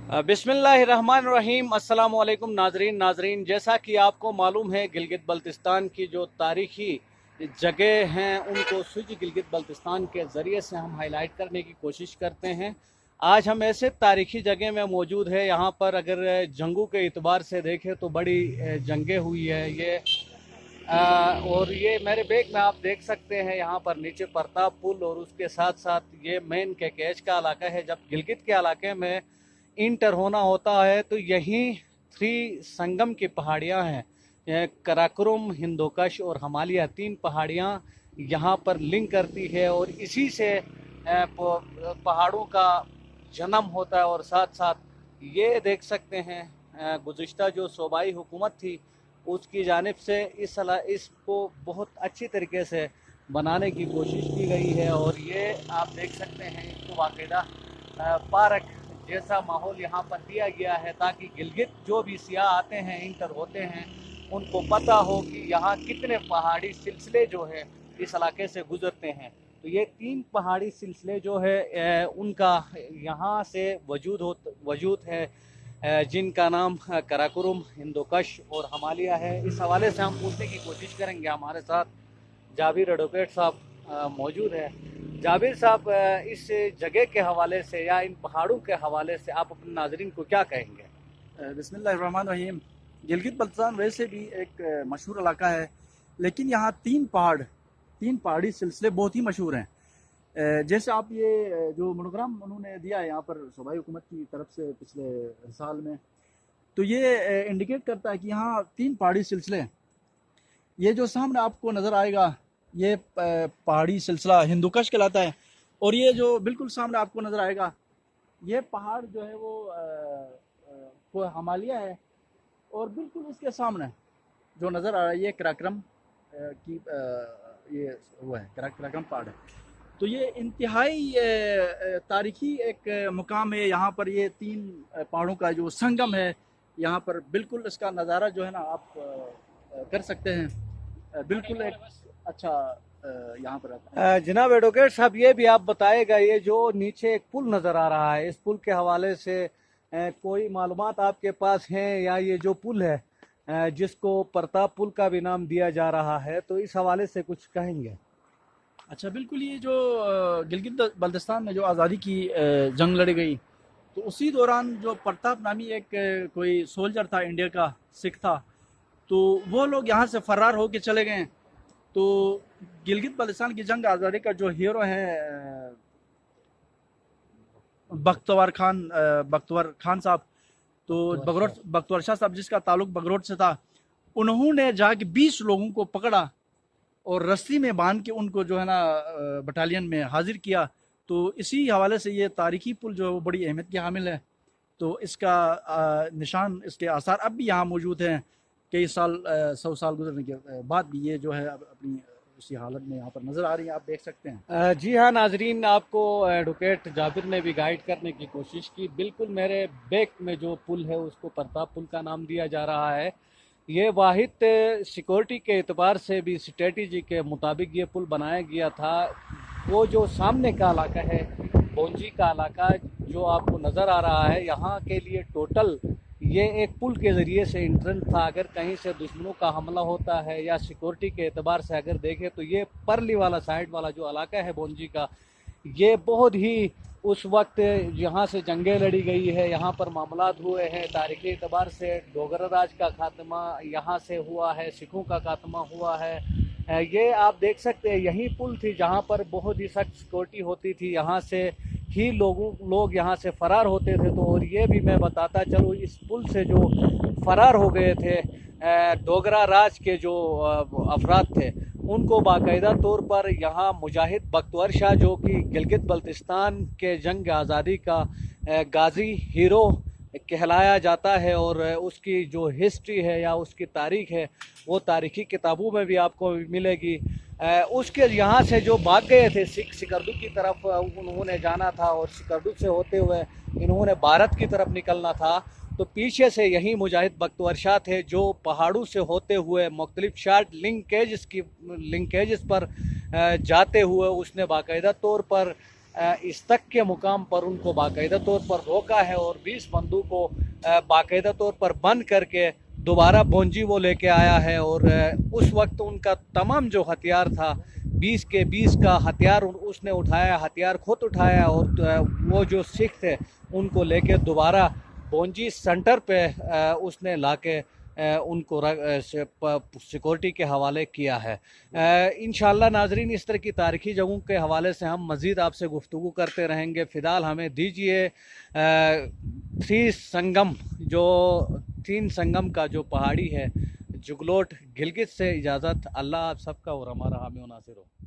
बिस्मिल्लाहिर्रहमानिर्रहीम। अस्सलामुअलैकुम नाजरीन, जैसा कि आपको मालूम है गिलगित बल्तिस्तान की जो तारीख़ी जगह हैं उनको स्विच गिलगित बल्तिस्तान के ज़रिए से हम हाईलाइट करने की कोशिश करते हैं। आज हम ऐसे तारीख़ी जगह में मौजूद है, यहाँ पर अगर जंगों के एतबार से देखें तो बड़ी जंगें हुई है ये। और ये मेरे बैग में आप देख सकते हैं, यहाँ पर नीचे प्रताप पुल और उसके साथ साथ ये मेन केकेच का इलाका है। जब गिलगित के इलाके में इंटर होना होता है तो यहीं थ्री संगम की पहाड़ियाँ हैं, कराकोरम, हिंदोकश और हिमालय, तीन पहाड़ियाँ यहाँ पर लिंक करती है और इसी से पहाड़ों का जन्म होता है। और साथ साथ ये देख सकते हैं गुज़िश्ता जो सूबाई हुकूमत थी उसकी जानिब से इसको बहुत अच्छी तरीके से बनाने की कोशिश की गई है। और ये आप देख सकते हैं इसको बाकायदा पार्क जैसा माहौल यहाँ पर दिया गया है ताकि गिलगित जो भी सियाह आते हैं, इंटर होते हैं, उनको पता हो कि यहाँ कितने पहाड़ी सिलसिले जो है इस इलाके से गुजरते हैं। तो ये तीन पहाड़ी सिलसिले जो है उनका यहाँ से वजूद है, जिनका नाम कराकोरम, हिंदोकश और हिमालय है। इस हवाले से हम पूछने की कोशिश करेंगे। हमारे साथ जाबिर एडवोकेट साहब मौजूद है। जाबिर साहब, इस जगह के हवाले से या इन पहाड़ों के हवाले से आप अपने नाजरीन को क्या कहेंगे? बिस्मिल्लाहिर्रहमानिर्रहीम। गिलगित बल्तिस्तान वैसे भी एक मशहूर इलाका है, लेकिन यहाँ तीन पहाड़ी सिलसिले बहुत ही मशहूर हैं। जैसे आप ये जो मोनोग्राम उन्होंने दिया है यहाँ पर सूबाई हुकूमत की तरफ से पिछले साल में, तो ये इंडिकेट करता है कि यहाँ तीन पहाड़ी सिलसिले हैं। ये जो सामने आपको नज़र आएगा ये पहाड़ी सिलसिला हिंदुकश कहलाता है, और ये जो बिल्कुल सामने आपको नज़र आएगा ये पहाड़ जो है वो हिमालय है। और बिल्कुल इसके सामने जो नज़र आ रहा है ये कराकोरम की ये वो है, कराकोरम पहाड़ है। तो ये इंतहाई तारीखी एक मुकाम है। यहाँ पर ये तीन पहाड़ों का जो संगम है, यहाँ पर बिल्कुल इसका नज़ारा जो है ना आप कर सकते हैं। बिल्कुल एक अच्छा यहाँ पर जनाब एडवोकेट साहब, ये भी आप बताएगा, ये जो नीचे एक पुल नज़र आ रहा है, इस पुल के हवाले से कोई मालूमात आपके पास हैं, या ये जो पुल है जिसको प्रताप पुल का भी नाम दिया जा रहा है, तो इस हवाले से कुछ कहेंगे? अच्छा, बिल्कुल। ये जो गिलगित बल्तिस्तान में जो आज़ादी की जंग लड़ी गई, तो उसी दौरान जो प्रताप नामी एक कोई सोल्जर था, इंडिया का सिख था, तो वो लोग यहाँ से फरार होके चले गए। तो गिलगित बल्तिस्तान की जंग आज़ादी का जो हीरो है बख्तवर खान साहब, तो बख्तवर शाह साहब, जिसका ताल्लुक बगरोट से था, उन्होंने जाके 20 लोगों को पकड़ा और रस्सी में बांध के उनको जो है ना बटालियन में हाजिर किया। तो इसी हवाले से ये तारीखी पुल जो है वो बड़ी अहमियत की हामिल है। तो इसका निशान, इसके आसार अब भी यहाँ मौजूद हैं। कई साल 100 साल गुजरने के बाद भी ये जो है अपनी उसी हालत में यहाँ पर नज़र आ रही है, आप देख सकते हैं। जी हाँ नाजरीन, आपको एडवोकेट जाबिर ने भी गाइड करने की कोशिश की। बिल्कुल मेरे बैक में जो पुल है उसको प्रताप पुल का नाम दिया जा रहा है। ये वाहिद सिक्योरिटी के एतबार से भी स्ट्रेटजी के मुताबिक ये पुल बनाया गया था। वो जो सामने का इलाका है, बोंजी का इलाका जो आपको नज़र आ रहा है, यहाँ के लिए टोटल ये एक पुल के ज़रिए से इंट्रेंस था। अगर कहीं से दुश्मनों का हमला होता है या सिक्योरिटी के एतबार से अगर देखें तो ये परली वाला साइड वाला जो इलाका है बोंजी का, ये बहुत ही उस वक्त यहाँ से जंगें लड़ी गई है, यहाँ पर मामलात हुए हैं। तारीख़ी एतबार से डोगरा राज का खात्मा यहाँ से हुआ है, सिखों का खात्मा हुआ है। ये आप देख सकते हैं, यही पुल थी जहाँ पर बहुत ही सख्त सिक्योरिटी होती थी। यहाँ से ही लोग यहाँ से फ़रार होते थे। तो और ये भी मैं बताता चलूँ, इस पुल से जो फ़रार हो गए थे डोगरा राज के जो अफराद थे, उनको बाकायदा तौर पर यहाँ मुजाहिद बख्तवर शाह, जो कि गिलगित बल्तिस्तान के जंग आज़ादी का गाजी हीरो कहलाया जाता है, और उसकी जो हिस्ट्री है या उसकी तारीख़ है वो तारीख़ी किताबों में भी आपको मिलेगी। उसके यहाँ से जो भाग गए थे सिख, सिकरदू की तरफ उन्होंने जाना था और सिकरदू से होते हुए इन्होंने भारत की तरफ निकलना था। तो पीछे से यही मुजाहिद बख्तवर शाह थे जो पहाड़ों से होते हुए मुख्तलिफ शार्ट लिंकेजेस पर जाते हुए उसने बाकायदा तौर पर इस तक के मुकाम पर उनको बाकायदा तौर पर रोका है और 20 बंदूक को बाकायदा तौर पर बंद करके दोबारा बोंजी वो लेके आया है। और उस वक्त उनका तमाम जो हथियार था 20 के 20 का हथियार उसने उठाया, हथियार खुद उठाया और वो जो सिख थे उनको लेके दोबारा बोंजी सेंटर पे उसने लाके उनको सिक्योरिटी के हवाले किया है। इंशाल्लाह नाजरीन, इस तरह की तारीखी जगहों के हवाले से हम मज़ीद आपसे गुफ्तगू करते रहेंगे। फ़िलहाल हमें दीजिए तीन संगम का जो पहाड़ी है जुगलोट गिलगित से इजाज़त। अल्लाह आप सबका और हमारा हामी नासिर हो।